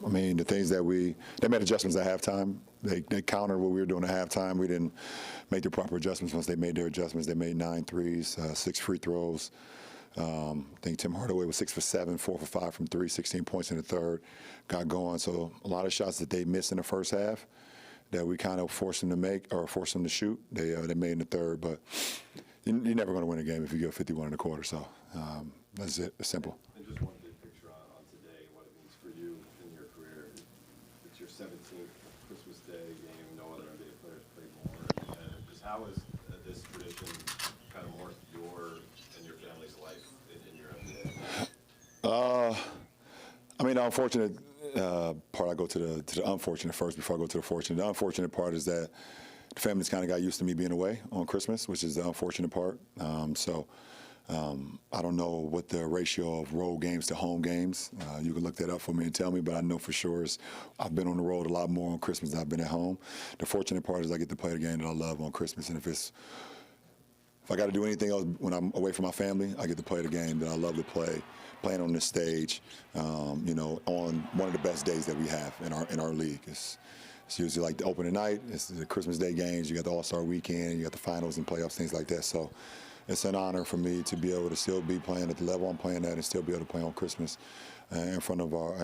I mean, the things that they made adjustments at halftime. They countered what we were doing at halftime. We didn't make the proper adjustments. Once they made their adjustments, they made 9 threes, 6 free throws. I think Tim Hardaway was 6 for 7, 4 for 5 from 3, 16 points in the third, got going. So a lot of shots that they missed in the first half that we kind of forced them to make or forced them to shoot, they made in the third. But you're never going to win a game if you get 51 in a quarter. So that's it. It's simple. And just one big picture on today, what it means for you in your career. It's your 17th Christmas Day game. No other NBA players played more. And just how is this tradition kind of morphed your and your family's life in your NBA? I mean, the unfortunate part, I go to the unfortunate first before I go to the fortunate. The unfortunate part is that the family's kind of got used to me being away on Christmas, which is the unfortunate part. I don't know what the ratio of road games to home games. You can look that up for me and tell me, but I know for sure I've been on the road a lot more on Christmas than I've been at home. The fortunate part is I get to play the game that I love on Christmas, and if I got to do anything else when I'm away from my family, I get to play the game that I love to play, playing on this stage, on one of the best days that we have in our league. It's usually like the opening night, it's the Christmas Day games, you got the All-Star weekend, you got the finals and playoffs, things like that. So it's an honor for me to be able to still be playing at the level I'm playing at and still be able to play on Christmas in front of our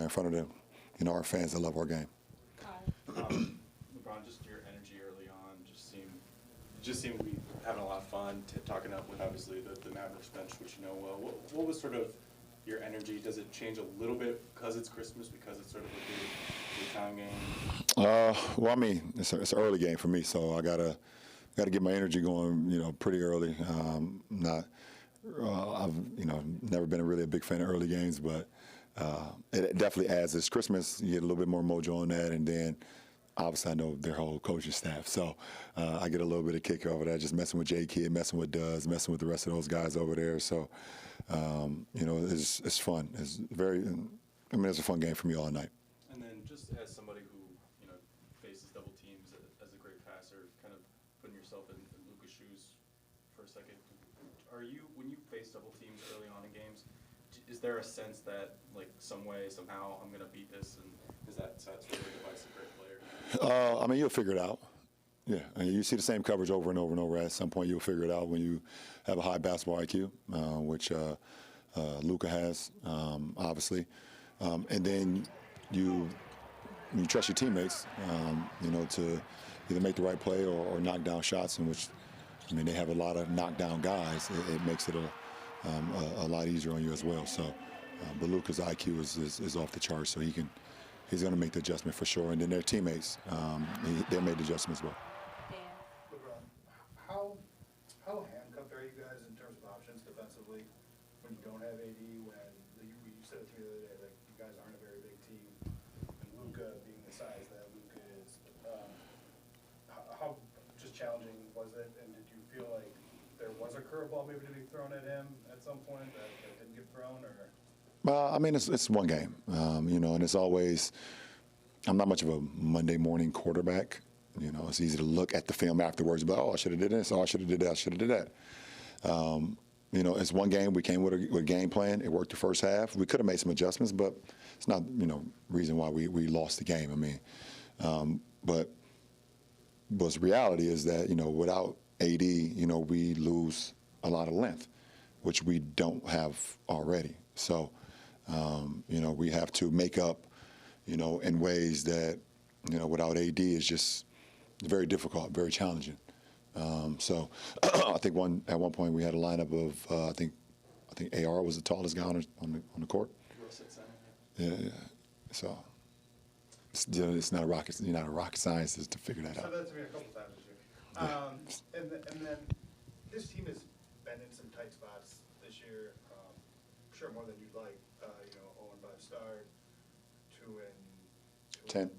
fans that love our game. LeBron, just your energy early on just seemed to be having a lot of fun, talking up with obviously the Mavericks bench, which you know well. What was sort of your energy? Does it change a little bit because it's Christmas, because it's sort of a big time game? Well, I mean, it's an early game for me, so I gotta get my energy going, pretty early. I've never been really a big fan of early games, but it definitely adds. It's Christmas, you get a little bit more mojo on that, and then obviously I know their whole coaching staff, so I get a little bit of kick over that, just messing with J Kidd, messing with Duz, messing with the rest of those guys over there. So it's fun. It's it's a fun game for me all night. And then just as somebody who faces double teams as a great passer, kind of putting yourself in Luka's shoes for a second, when you face double teams early on in games, is there a sense that like some way somehow I'm going to beat this, and is that sort of a device a great player? I mean, you'll figure it out. Yeah, I mean, you see the same coverage over and over and over. At some point, you'll figure it out when you have a high basketball IQ, which Luka has, obviously. And then you trust your teammates, to either make the right play or knock down shots, in which, I mean, they have a lot of knockdown guys. It makes it a lot easier on you as well. So, but Luka's IQ is off the charts, so he's going to make the adjustment for sure. And then their teammates, they made the adjustment as well. LeBron, how handcuffed are you guys in terms of options defensively when you don't have AD? When you said it to me the other day, like you guys aren't a very big team, and Luka being the size that Luka is, how just challenging was it? And did you feel like there was a curveball maybe to be thrown at him at some point that didn't get thrown, or? Well, I mean, it's one game, and it's always. I'm not much of a Monday morning quarterback. It's easy to look at the film afterwards, but I should have did this, I should have did that, I should have did that. It's one game. We came with a game plan. It worked the first half. We could have made some adjustments, but it's not, reason why we lost the game. I mean, but the reality is that, without AD, we lose a lot of length, which we don't have already. So, we have to make up, in ways that, without AD is just very difficult, very challenging. So I think at one point we had a lineup of I think AR was the tallest guy on the court. Yeah. So it's not a rocket science to figure that out. So that's to me a couple times this year. And then this team has been in some tight spots this year. Sure, more than you'd like. 0-5 start, 2-10.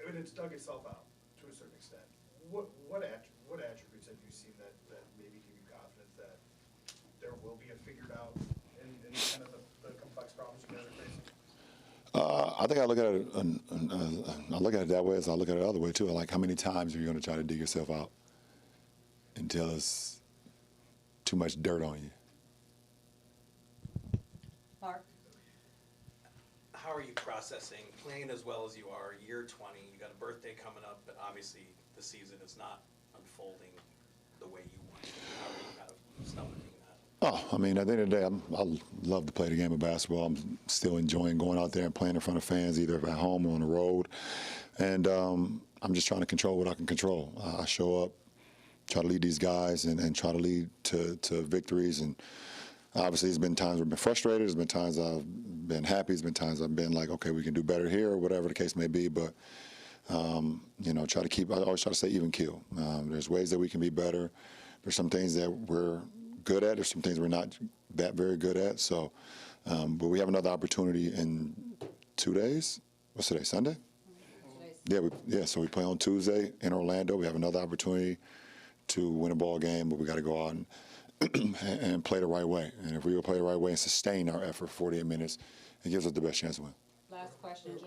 I mean, it's dug itself out to a certain extent. What attributes have you seen that maybe give you confidence that there will be a figured out in kind of the complex problems you guys are facing? I think I look at it. I look at it that way as I look at it the other way too. Like, how many times are you going to try to dig yourself out until it's too much dirt on you? Mark? how are you processing playing as well as you are, year 20, you got a birthday coming up, but obviously the season is not unfolding the way you want it. How are you kind of stomaching that? Oh, I mean, at the end of the day, I love to play the game of basketball. I'm still enjoying going out there and playing in front of fans, either at home or on the road. And I'm just trying to control what I can control. I show up, try to lead these guys, and try to lead to victories. And obviously, there's been times where I've been frustrated. There's been times I've been happy. There's been times I've been like, okay, we can do better here, or whatever the case may be. But try to keep. I always try to stay even keel. There's ways that we can be better. There's some things that we're good at. There's some things we're not that very good at. So, but we have another opportunity in 2 days. What's today? Sunday? Yeah. So we play on Tuesday in Orlando. We have another opportunity to win a ball game, but we got to go out and play the right way. And if we will play the right way and sustain our effort for 48 minutes, it gives us the best chance to win. Last question, John.